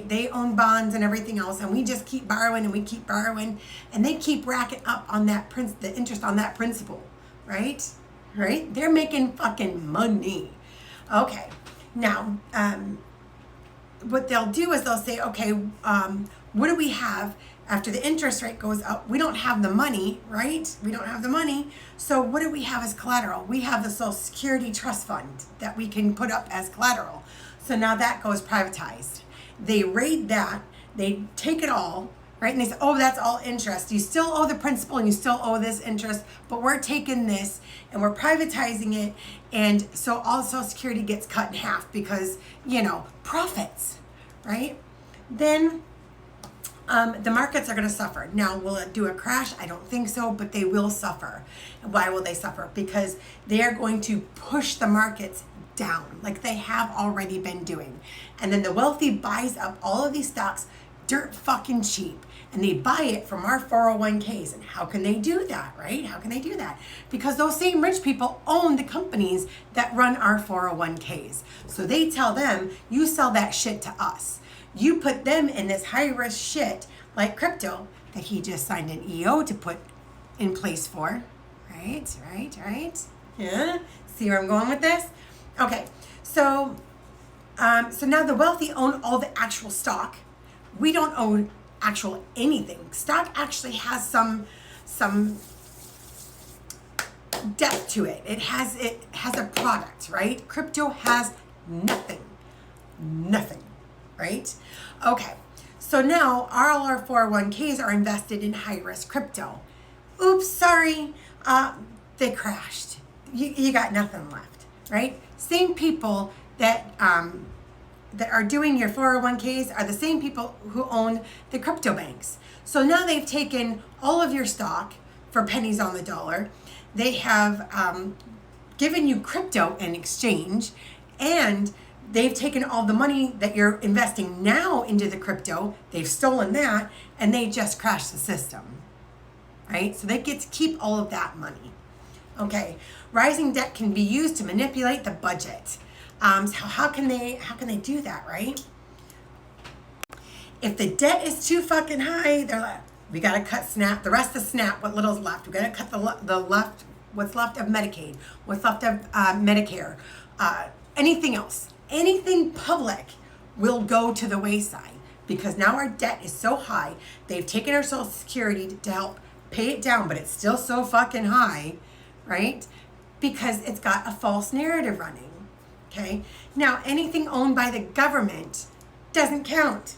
They own bonds and everything else, and we just keep borrowing and we keep borrowing, and they keep racking up on that the interest on that principal, right? Right? They're making fucking money. Okay, now what they'll do is they'll say, okay, what do we have after the interest rate goes up? We don't have the money, right? We don't have the money. So what do we have as collateral? We have the Social Security Trust Fund that we can put up as collateral. So now that goes privatized. They raid that, they take it all, right? And they say, oh, that's all interest. You still owe the principal and you still owe this interest, but we're taking this and we're privatizing it. And so all Social Security gets cut in half because, profits, right? Then the markets are going to suffer. Now, will it do a crash? I don't think so, but they will suffer. Why will they suffer? Because they are going to push the markets down like they have already been doing. And then the wealthy buys up all of these stocks dirt fucking cheap, and they buy it from our 401ks. And how can they do that, right? How can they do that? Because those same rich people own the companies that run our 401ks. So they tell them, you sell that shit to us. You put them in this high risk shit like crypto that he just signed an EO to put in place for. Right? Yeah? See where I'm going with this? Okay, so now the wealthy own all the actual stock. We don't own actual anything. Stock actually has some depth to it. It has a product, right? Crypto has nothing, right? Okay, so now all our 401ks are invested in high risk crypto. Oops, sorry, they crashed. You got nothing left, right? Same people that are doing your 401ks are the same people who own the crypto banks. So now they've taken all of your stock for pennies on the dollar. They have given you crypto in exchange, and they've taken all the money that you're investing now into the crypto. They've stolen that, and they just crashed the system, right? So they get to keep all of that money. Okay, rising debt can be used to manipulate the budget. So how can they do that, right? If the debt is too fucking high, they're like, we gotta cut SNAP, the rest of SNAP, what little's left. We gotta cut what's left of Medicaid, what's left of Medicare, anything else, anything public will go to the wayside because now our debt is so high. They've taken our Social Security to help pay it down, but it's still so fucking high, right? Because it's got a false narrative running. Okay, now anything owned by the government doesn't count.